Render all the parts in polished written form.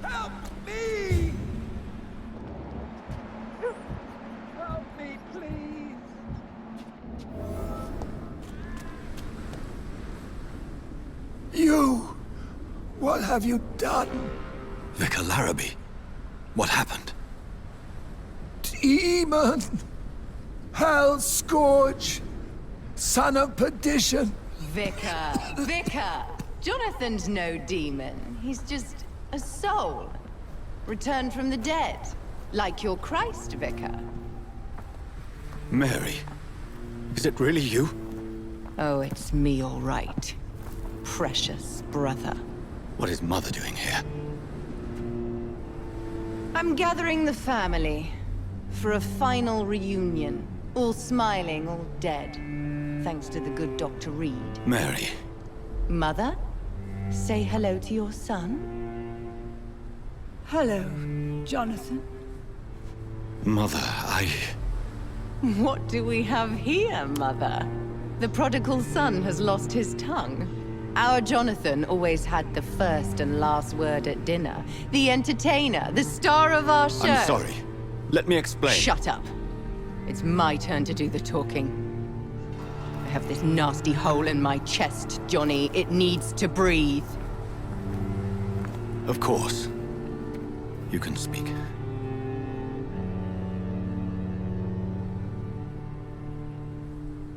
Help me! Help me, please! You! What have you done? Vicar Larrabee, what happened? Demon! Hell scourge! Son of perdition! Vicar! Jonathan's no demon. He's just a soul. Returned from the dead. Like your Christ, Vicar. Mary, is it really you? Oh, it's me, all right. Precious brother. What is Mother doing here? I'm gathering the family for a final reunion. All smiling, all dead. Thanks to the good Dr. Reid. Mary. Mother, say hello to your son. Hello, Jonathan. Mother, What do we have here, Mother? The prodigal son has lost his tongue. Our Jonathan always had the first and last word at dinner. The entertainer, the star of our show. I'm sorry. Let me explain. Shut up. It's my turn to do the talking. I have this nasty hole in my chest, Johnny. It needs to breathe. Of course. You can speak.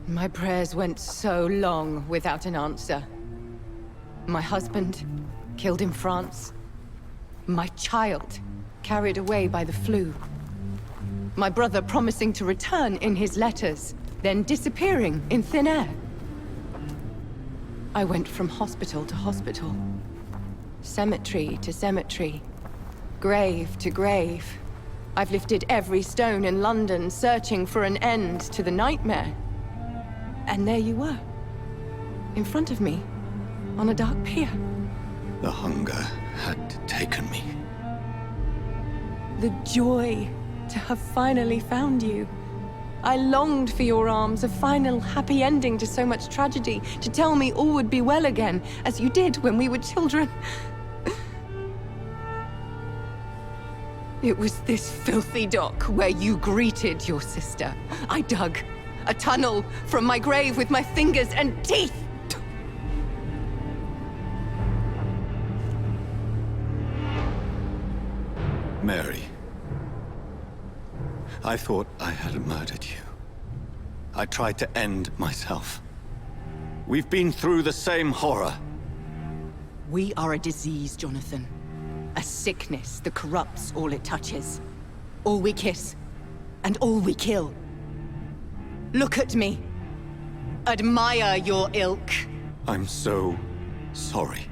My prayers went so long without an answer. My husband, killed in France. My child, carried away by the flu. My brother promising to return in his letters, then disappearing in thin air. I went from hospital to hospital. Cemetery to cemetery. Grave to grave. I've lifted every stone in London, searching for an end to the nightmare. And there you were. In front of me. On a dark pier. The hunger had taken me. The joy to have finally found you. I longed for your arms, a final happy ending to so much tragedy, to tell me all would be well again, as you did when we were children. It was this filthy dock where you greeted your sister. I dug a tunnel from my grave with my fingers and teeth. Mary. I thought I had murdered you. I tried to end myself. We've been through the same horror. We are a disease, Jonathan. A sickness that corrupts all it touches. All we kiss, and all we kill. Look at me. Admire your ilk. I'm so sorry.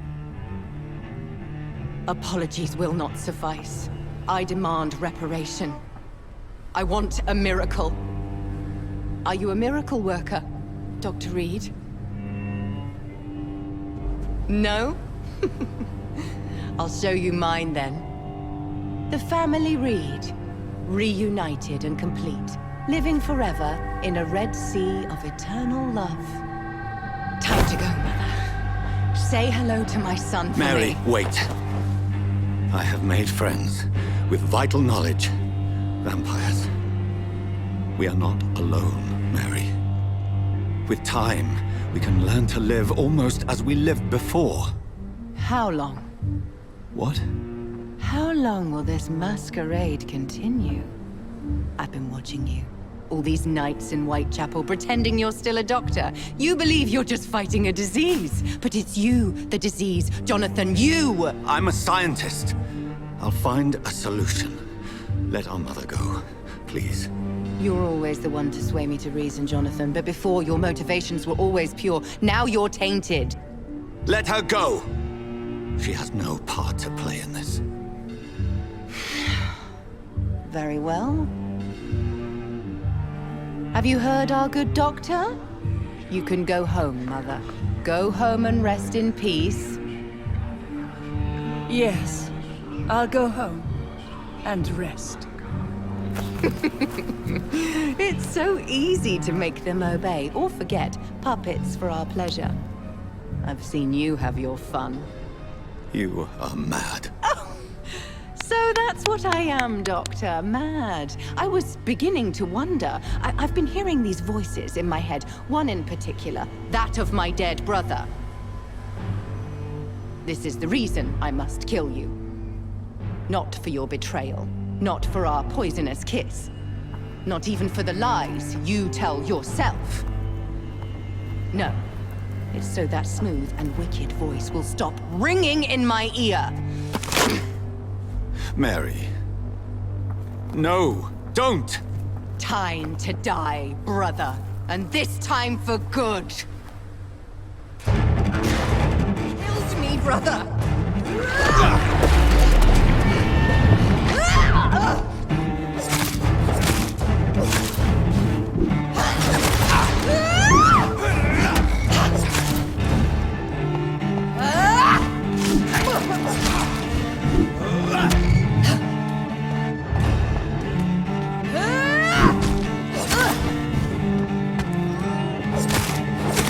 Apologies will not suffice. I demand reparation. I want a miracle. Are you a miracle worker, Dr. Reid? No? I'll show you mine then. The family Reid, reunited and complete, living forever in a red sea of eternal love. Time to go, Mother. Say hello to my son for Mary, me. wait. I have made friends with vital knowledge. Vampires. We are not alone, Mary. With time, we can learn to live almost as we lived before. How long? What? How long will this masquerade continue? I've been watching you. All these nights in Whitechapel, pretending you're still a doctor. You believe you're just fighting a disease. But it's you, the disease. Jonathan, you! I'm a scientist. I'll find a solution. Let our mother go, please. You're always the one to sway me to reason, Jonathan. But before, your motivations were always pure. Now you're tainted. Let her go! She has no part to play in this. Very well. Have you heard our good doctor? You can go home, Mother. Go home and rest in peace. Yes, I'll go home and rest. It's so easy to make them obey or forget. Puppets for our pleasure. I've seen you have your fun. You are mad. So that's what I am, Doctor. Mad. I was beginning to wonder. I've been hearing these voices in my head. One in particular, that of my dead brother. This is the reason I must kill you. Not for your betrayal. Not for our poisonous kiss. Not even for the lies you tell yourself. No. It's so that smooth and wicked voice will stop ringing in my ear. Mary. No, don't! Time to die, brother. And this time for good. Killed me, brother!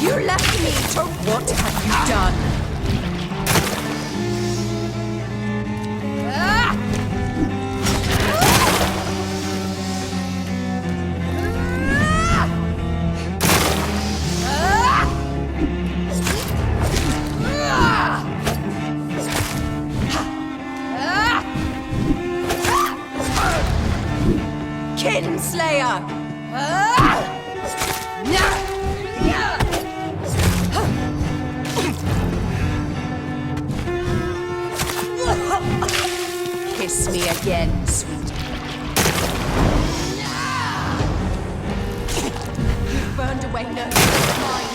You left me to... What have you done? Kinslayer! Kiss me again, sweet. You've burned away no mind.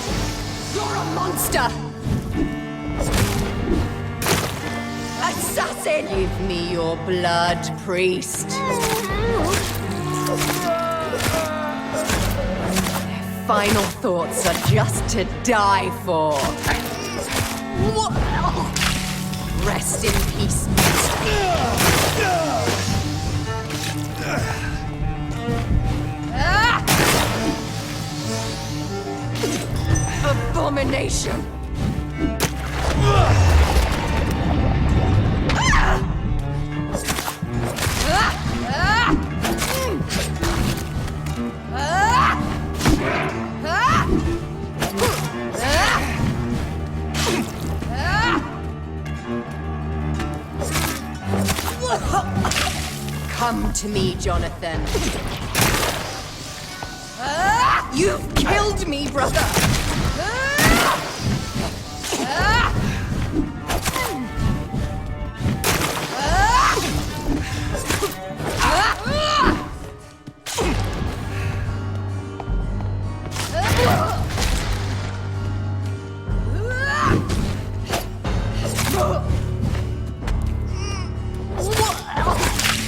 You're a monster! Assassin! Give me your blood, priest. Final thoughts are just to die for. Rest in peace, abomination! Come to me, Jonathan. You've killed me, brother!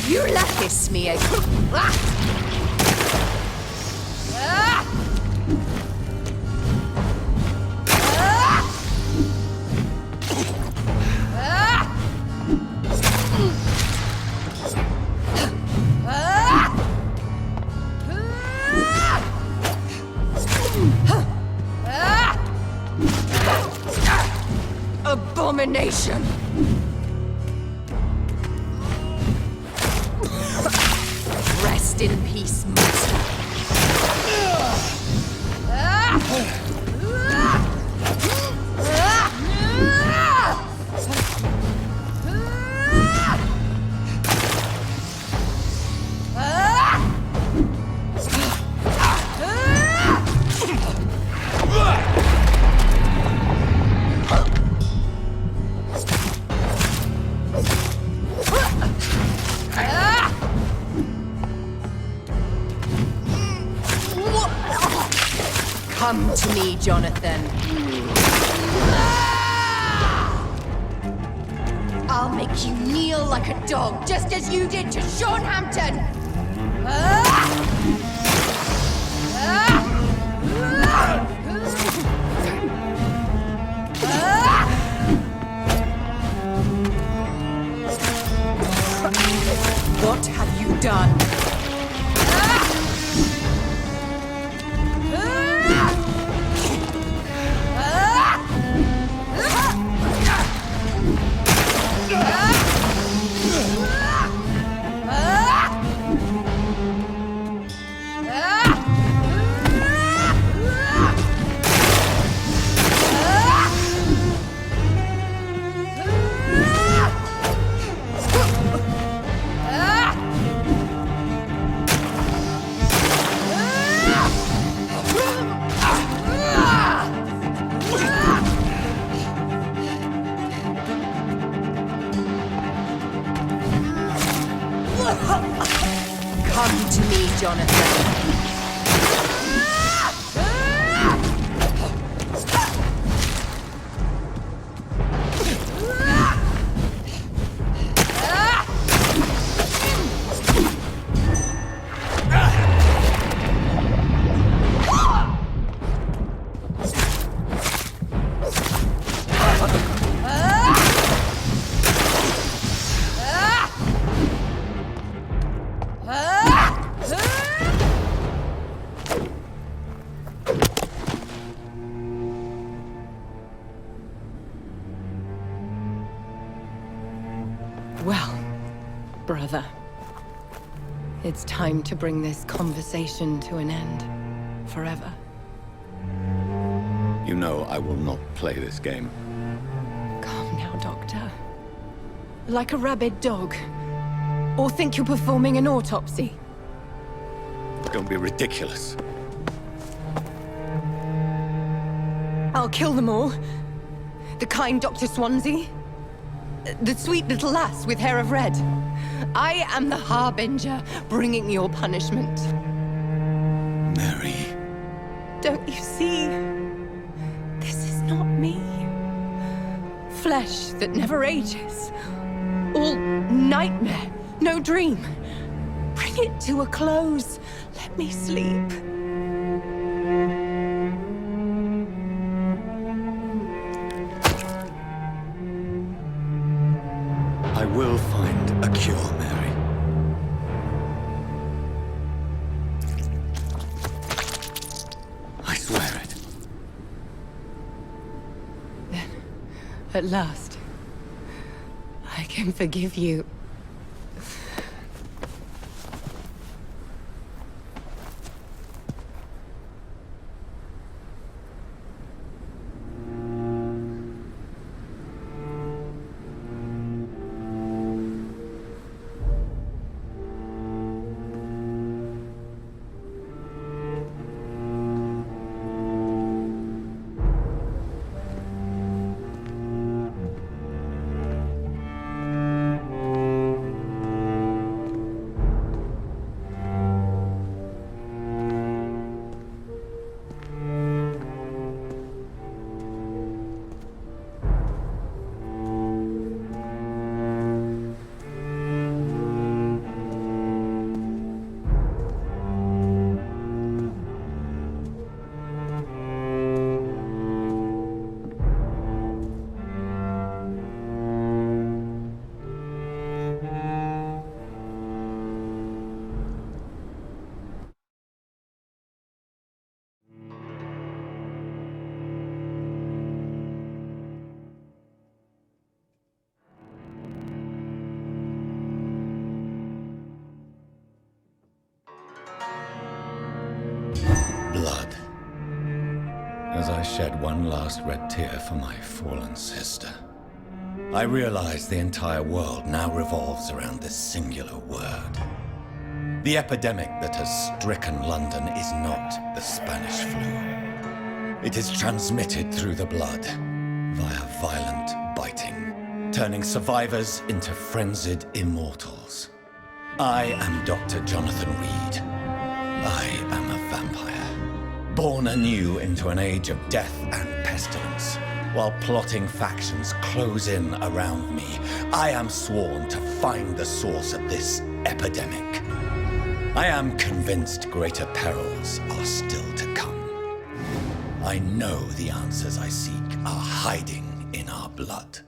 You left kiss me abomination! Rest in peace, monster. Come to me, Jonathan. I'll make you kneel like a dog, just as you did to Sean Hampton. What have you done? brother. It's time to bring this conversation to an end. Forever. You know I will not play this game. Calm now, Doctor. Like a rabid dog. Or think you're performing an autopsy. Don't be ridiculous. I'll kill them all. The kind Dr. Swansea. The sweet little lass with hair of red. I am the Harbinger, bringing your punishment. Mary. Don't you see? This is not me. Flesh that never ages. All nightmare, no dream. Bring it to a close. Let me sleep. I will find a cure, Mary. I swear it. Then, at last, I can forgive you. Blood. As I shed one last red tear for my fallen sister, I realize the entire world now revolves around this singular word. The epidemic that has stricken London is not the Spanish flu. It is transmitted through the blood, via violent biting, turning survivors into frenzied immortals. I am Dr. Jonathan Reid. I am a vampire, born anew into an age of death and pestilence. While plotting factions close in around me, I am sworn to find the source of this epidemic. I am convinced greater perils are still to come. I know the answers I seek are hiding in our blood.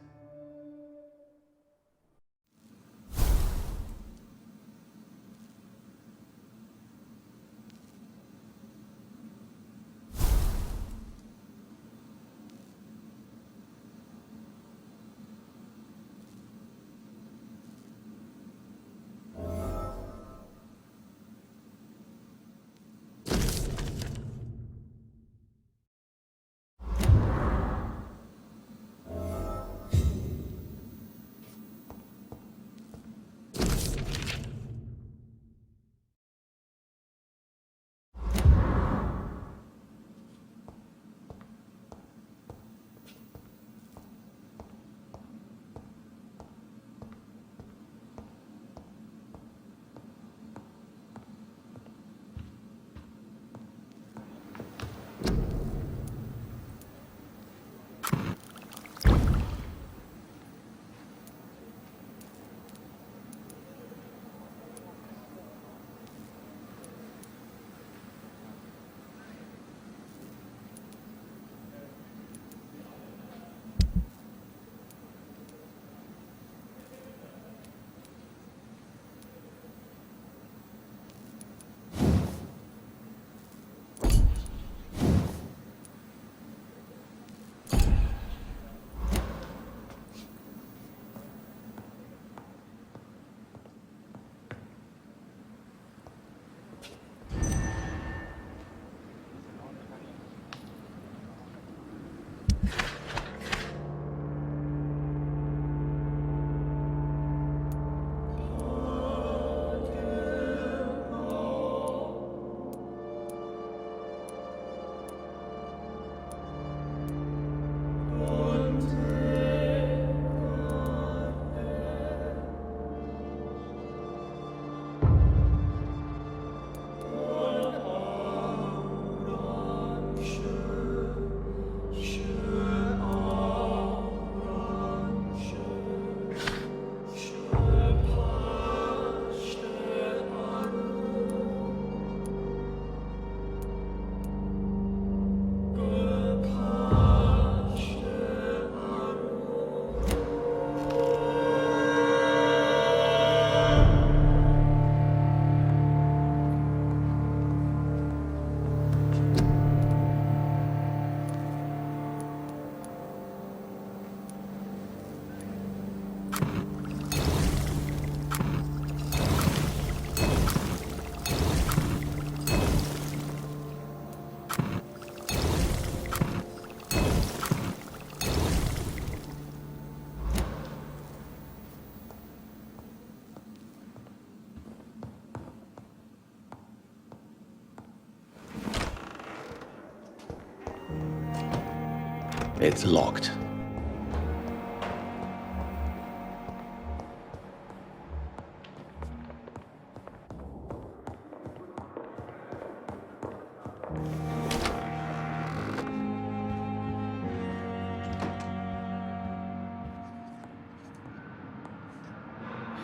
It's locked.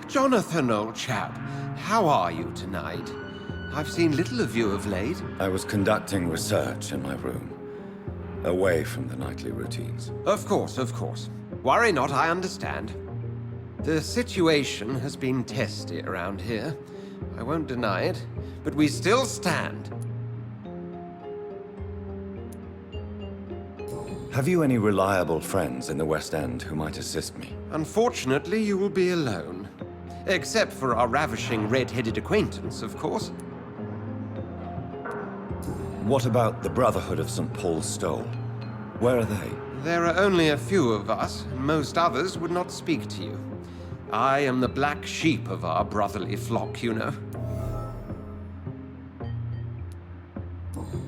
Jonathan, old chap, how are you tonight? I've seen little of you of late. I was conducting research in my room, away from the nightly routines. Of course, of course. Worry not, I understand. The situation has been testy around here. I won't deny it, but we still stand. Have you any reliable friends in the West End who might assist me? Unfortunately, you will be alone. Except for our ravishing red-headed acquaintance, of course. What about the Brotherhood of St. Paul's Stole? Where are they? There are only a few of us, and most others would not speak to you. I am the black sheep of our brotherly flock, you know.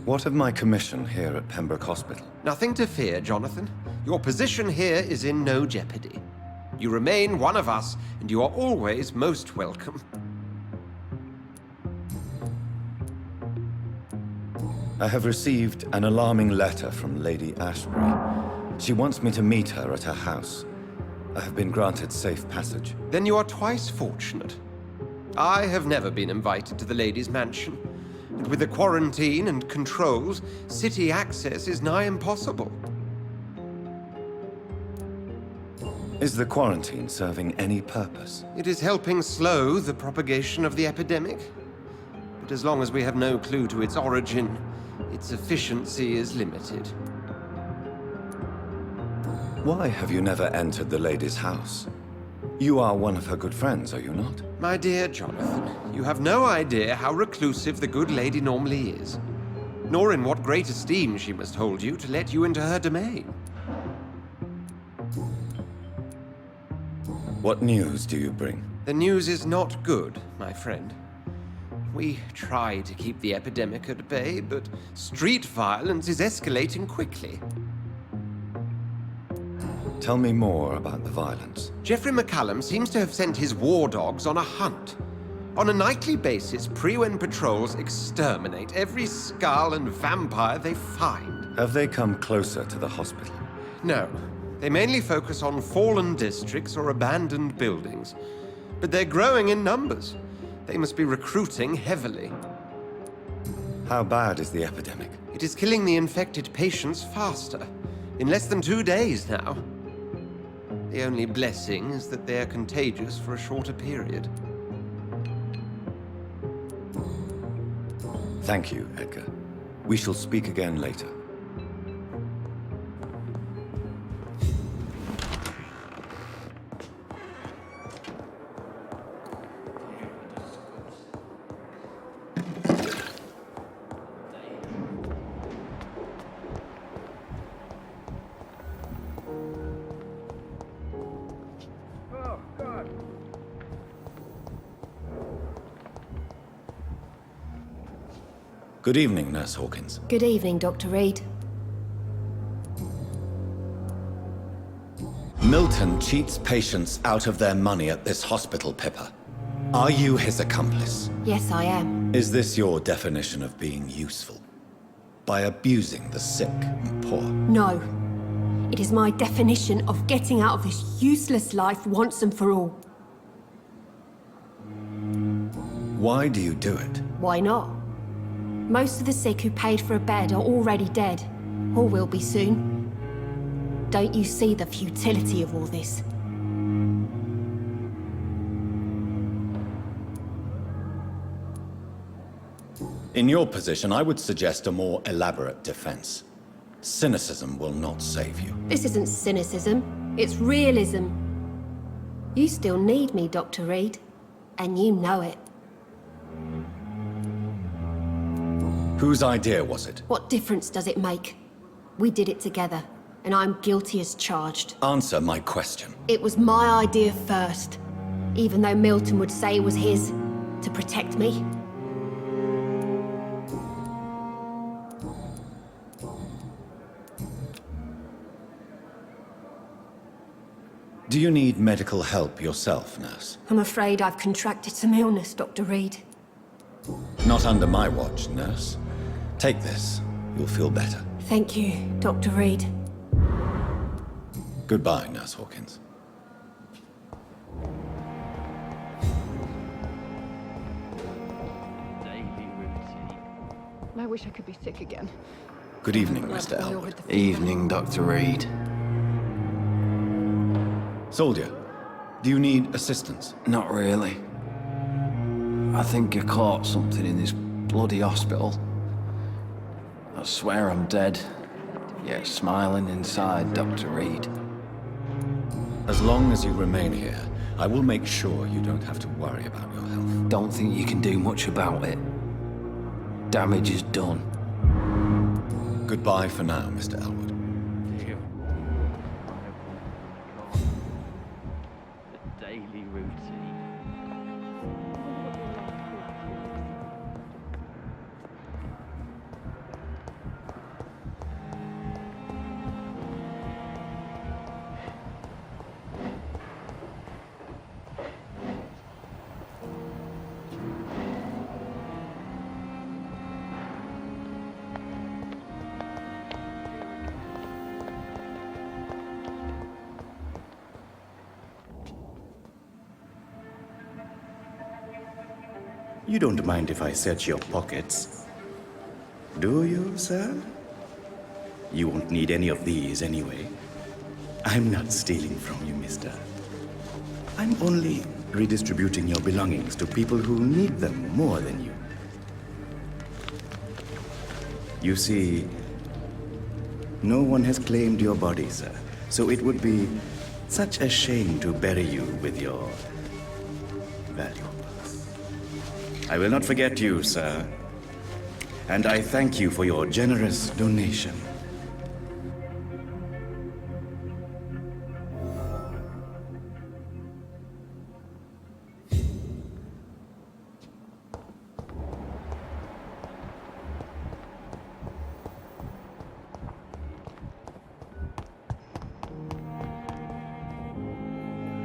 What of my commission here at Pembroke Hospital? Nothing to fear, Jonathan. Your position here is in no jeopardy. You remain one of us, and you are always most welcome. I have received an alarming letter from Lady Ashbury. She wants me to meet her at her house. I have been granted safe passage. Then you are twice fortunate. I have never been invited to the lady's mansion, and with the quarantine and controls, city access is nigh impossible. Is the quarantine serving any purpose? It is helping slow the propagation of the epidemic. But as long as we have no clue to its origin, its efficiency is limited. Why have you never entered the lady's house? You are one of her good friends, are you not? My dear Jonathan, you have no idea how reclusive the good lady normally is, nor in what great esteem she must hold you to let you into her domain. What news do you bring? The news is not good, my friend. We try to keep the epidemic at bay, but street violence is escalating quickly. Tell me more about the violence. Geoffrey McCallum seems to have sent his war dogs on a hunt. On a nightly basis, Pre-Wen patrols exterminate every skull and vampire they find. Have they come closer to the hospital? No. They mainly focus on fallen districts or abandoned buildings. But they're growing in numbers. They must be recruiting heavily. How bad is the epidemic? It is killing the infected patients faster. In less than 2 days now. The only blessing is that they are contagious for a shorter period. Thank you, Edgar. We shall speak again later. Good evening, Nurse Hawkins. Good evening, Dr. Reid. Milton cheats patients out of their money at this hospital, Pippa. Are you his accomplice? Yes, I am. Is this your definition of being useful? By abusing the sick and poor? No. It is my definition of getting out of this useless life once and for all. Why do you do it? Why not? Most of the sick who paid for a bed are already dead, or will be soon. Don't you see the futility of all this? In your position, I would suggest a more elaborate defense. Cynicism will not save you. This isn't cynicism, it's realism. You still need me, Dr. Reid, and you know it. Whose idea was it? What difference does it make? We did it together, and I'm guilty as charged. Answer my question. It was my idea first, even though Milton would say it was his, to protect me. Do you need medical help yourself, nurse? I'm afraid I've contracted some illness, Dr. Reid. Not under my watch, nurse. Take this. You'll feel better. Thank you, Dr. Reid. Goodbye, Nurse Hawkins. I wish I could be sick again. Good evening, Mr. Elwood. Evening, Dr. Reid. Soldier, do you need assistance? Not really. I think I caught something in this bloody hospital. I swear I'm dead, yet smiling inside, Dr. Reid. As long as you remain here, I will make sure you don't have to worry about your health. Don't think you can do much about it. Damage is done. Goodbye for now, Mr. Elwood. The daily routine. You don't mind if I search your pockets, do you, sir? You won't need any of these anyway. I'm not stealing from you, mister. I'm only redistributing your belongings to people who need them more than you. You see, no one has claimed your body, sir, so it would be such a shame to bury you with your valuables. I will not forget you, sir. And I thank you for your generous donation.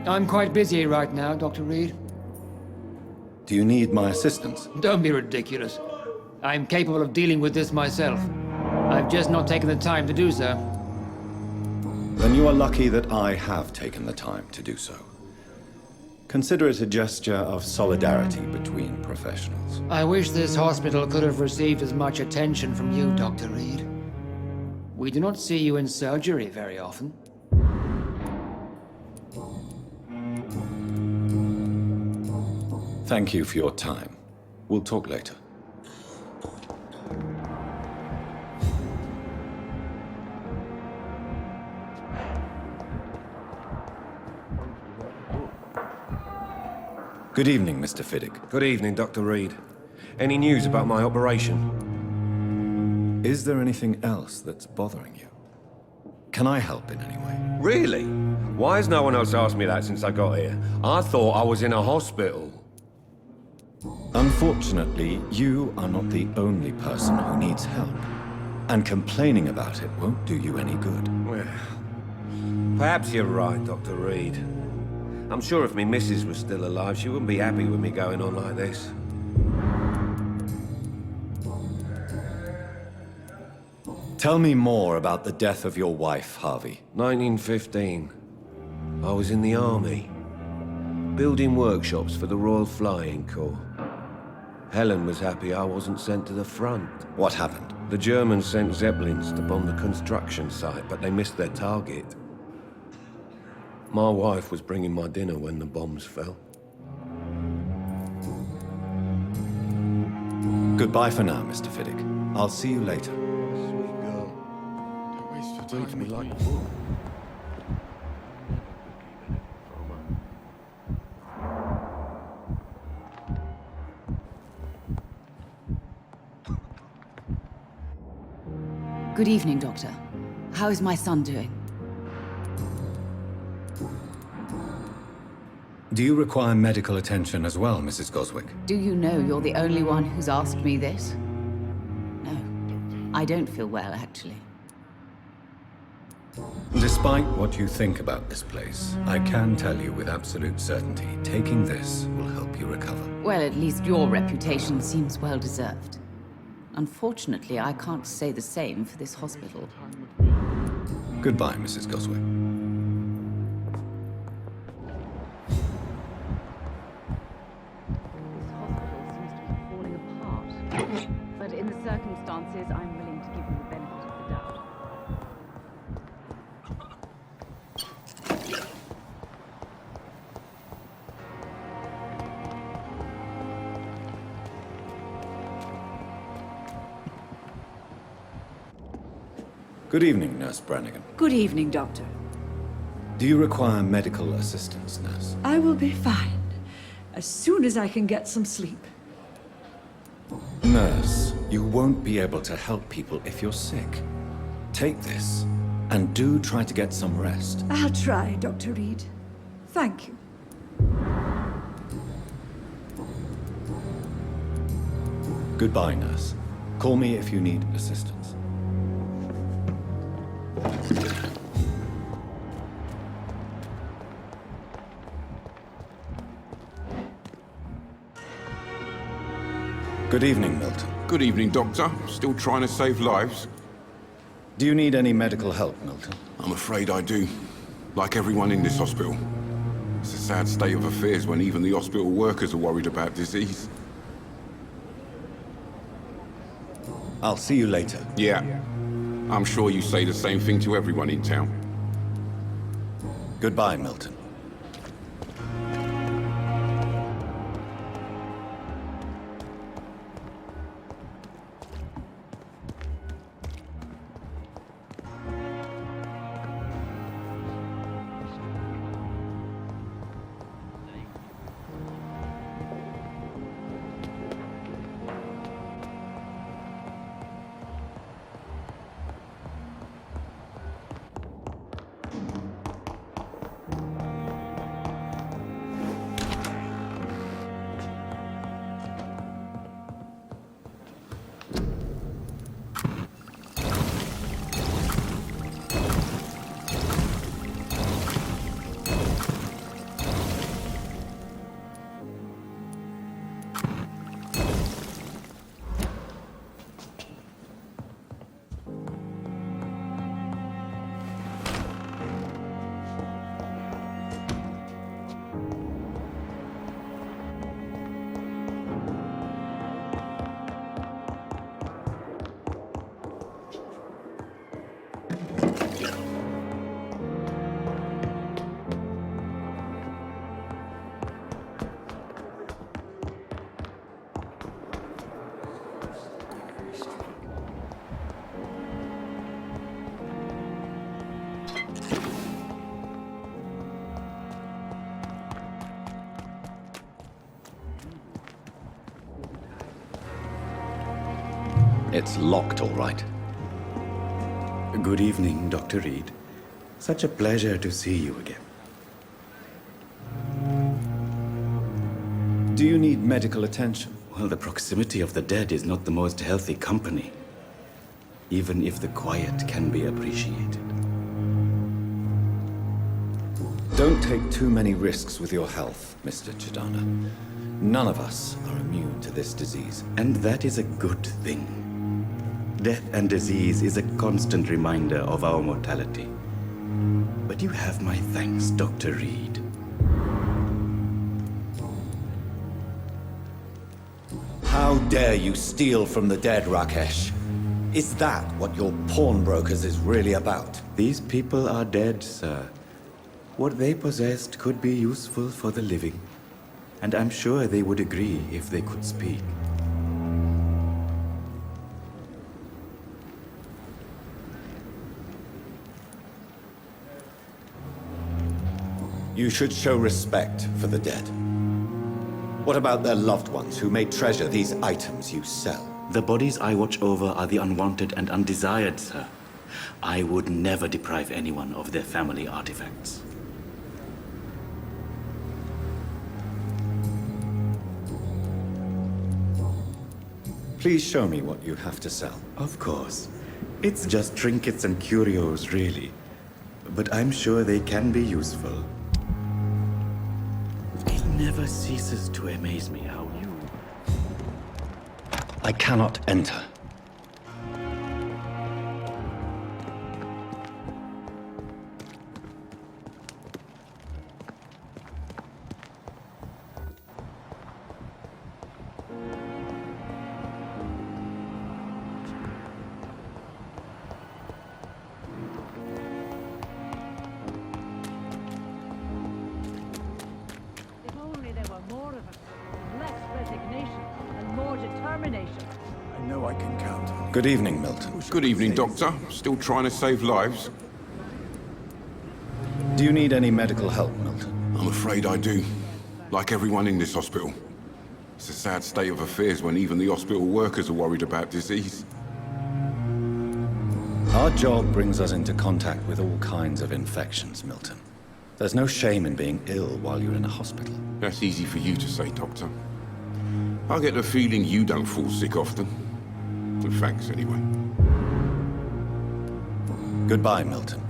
I'm quite busy right now, Dr. Reid. Do you need my assistance? Don't be ridiculous. I'm capable of dealing with this myself. I've just not taken the time to do so. Then you are lucky that I have taken the time to do so. Consider it a gesture of solidarity between professionals. I wish this hospital could have received as much attention from you, Dr. Reid. We do not see you in surgery very often. Thank you for your time. We'll talk later. Good evening, Mr. Fiddick. Good evening, Dr. Reid. Any news about my operation? Is there anything else that's bothering you? Can I help in any way? Really? Why has no one else asked me that since I got here? I thought I was in a hospital. Unfortunately, you are not the only person who needs help. And complaining about it won't do you any good. Well, perhaps you're right, Dr. Reid. I'm sure if me missus was still alive, she wouldn't be happy with me going on like this. Tell me more about the death of your wife, Harvey. 1915. I was in the army, building workshops for the Royal Flying Corps. Helen was happy I wasn't sent to the front. What happened? The Germans sent Zeppelins to bomb the construction site, but they missed their target. My wife was bringing my dinner when the bombs fell. Goodbye for now, Mr. Fiddick. I'll see you later. Sweet girl. Don't waste your time with me like that. Good evening, Doctor. How is my son doing? Do you require medical attention as well, Mrs. Goswick? Do you know you're the only one who's asked me this? No, I don't feel well, actually. Despite what you think about this place, I can tell you with absolute certainty, taking this will help you recover. Well, at least your reputation seems well deserved. Unfortunately, I can't say the same for this hospital. Goodbye, Mrs. Goswell. This hospital seems to be falling apart. But in the circumstances, I'm willing to give you the benefit of the doubt. Good evening, Nurse Brannigan. Good evening, Doctor. Do you require medical assistance, Nurse? I will be fine. As soon as I can get some sleep. Nurse, you won't be able to help people if you're sick. Take this, and do try to get some rest. I'll try, Dr. Reid. Thank you. Goodbye, Nurse. Call me if you need assistance. Good evening, Milton. Good evening, Doctor. Still trying to save lives? Do you need any medical help, Milton? I'm afraid I do. Like everyone in this hospital. It's a sad state of affairs when even the hospital workers are worried about disease. I'll see you later. Yeah. I'm sure you say the same thing to everyone in town. Goodbye, Milton. It's locked, all right. Good evening, Dr. Reid. Such a pleasure to see you again. Do you need medical attention? Well, the proximity of the dead is not the most healthy company, even if the quiet can be appreciated. Don't take too many risks with your health, Mr. Chidana. None of us are immune to this disease. And that is a good thing. Death and disease is a constant reminder of our mortality. But you have my thanks, Dr. Reid. How dare you steal from the dead, Rakesh? Is that what your pawnbrokers is really about? These people are dead, sir. What they possessed could be useful for the living. And I'm sure they would agree if they could speak. You should show respect for the dead. What about their loved ones who may treasure these items you sell? The bodies I watch over are the unwanted and undesired, sir. I would never deprive anyone of their family artifacts. Please show me what you have to sell. Of course. It's just trinkets and curios, really. but I'm sure they can be useful. It never ceases to amaze me how you... I cannot enter. Good evening, Milton. Good evening, Doctor. Still trying to save lives? Do you need any medical help, Milton? I'm afraid I do. Like everyone in this hospital. It's a sad state of affairs when even the hospital workers are worried about disease. Our job brings us into contact with all kinds of infections, Milton. There's no shame in being ill while you're in a hospital. That's easy for you to say, Doctor. I get the feeling you don't fall sick often. Well, thanks, anyway. Goodbye, Milton.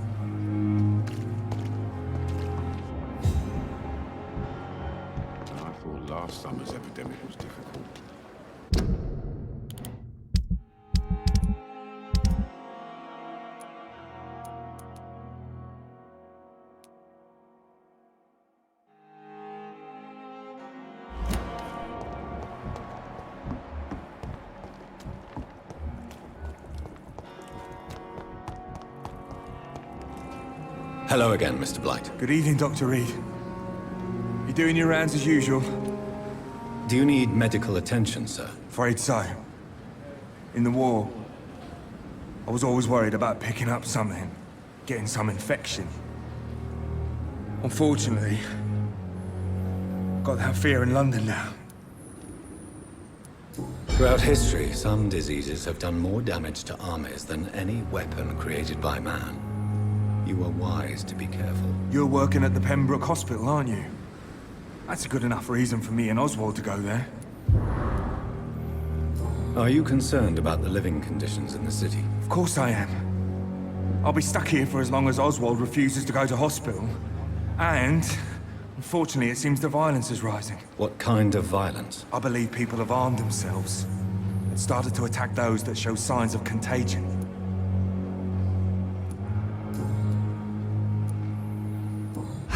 I thought last summer's epidemic was difficult. Hello again, Mr. Blight. Good evening, Dr. Reid. You doing your rounds as usual? Do you need medical attention, sir? Afraid so. In the war, I was always worried about picking up something, getting some infection. Unfortunately, I've got that fear in London now. Throughout history, some diseases have done more damage to armies than any weapon created by man. You were wise to be careful. You're working at the Pembroke Hospital, aren't you? That's a good enough reason for me and Oswald to go there. Are you concerned about the living conditions in the city? Of course I am. I'll be stuck here for as long as Oswald refuses to go to hospital. And, unfortunately, it seems the violence is rising. What kind of violence? I believe people have armed themselves and started to attack those that show signs of contagion.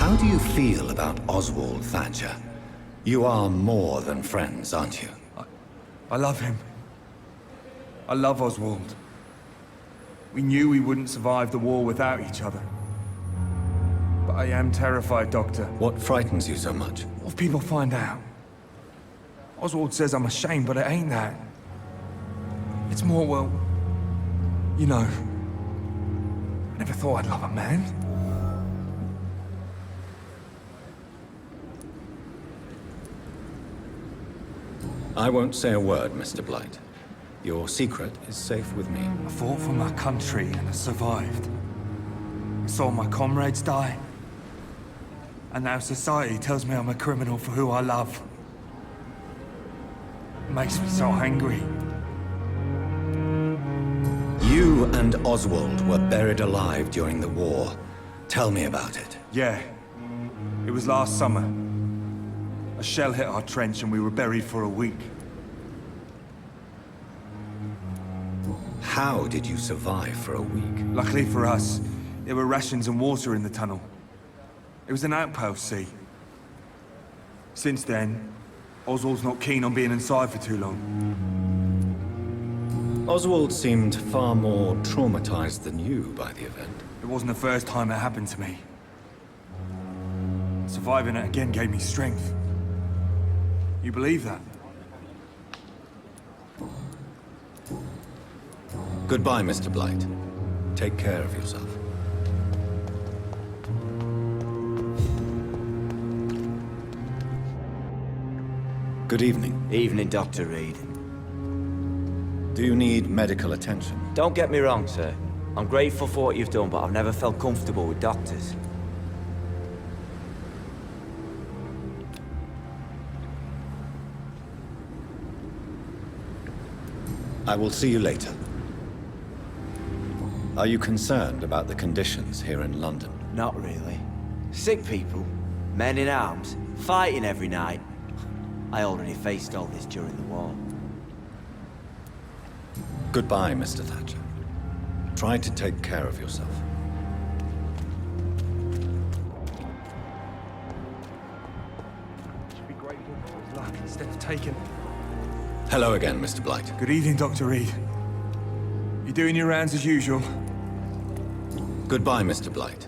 How do you feel about Oswald Thatcher? You are more than friends, aren't you? I love him. I love Oswald. We knew we wouldn't survive the war without each other. But I am terrified, Doctor. What frightens you so much? What if people find out? Oswald says I'm ashamed, but it ain't that. It's more, well, you know, I never thought I'd love a man. I won't say a word, Mr. Blight. Your secret is safe with me. I fought for my country and I survived. I saw my comrades die. And now society tells me I'm a criminal for who I love. It makes me so angry. You and Oswald were buried alive during the war. Tell me about it. Yeah. It was last summer. A shell hit our trench and we were buried for a week. How did you survive for a week? Luckily for us, there were rations and water in the tunnel. It was an outpost, see. Since then, Oswald's not keen on being inside for too long. Oswald seemed far more traumatized than you by the event. It wasn't the first time it happened to me. Surviving it again gave me strength. You believe that? Goodbye, Mr. Blight. Take care of yourself. Good evening. Evening, Dr. Reid. Do you need medical attention? Don't get me wrong, sir. I'm grateful for what you've done, but I've never felt comfortable with doctors. I will see you later. Are you concerned about the conditions here in London? Not really. Sick people, men in arms, fighting every night. I already faced all this during the war. Goodbye, Mr. Thatcher. Try to take care of yourself. Should be grateful for his luck instead of taking. Hello again, Mr. Blight. Good evening, Dr. Reid. You doing your rounds as usual? Goodbye, Mr. Blight.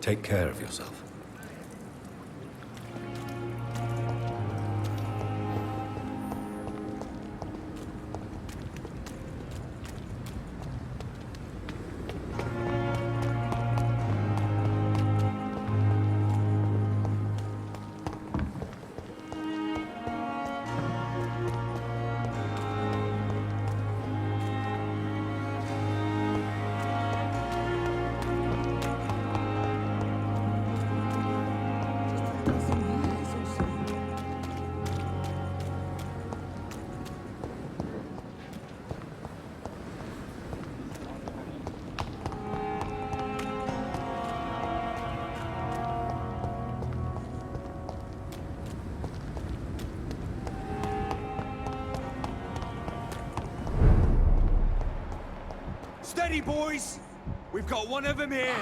Take care of yourself. Steady, boys! We've got one of them here!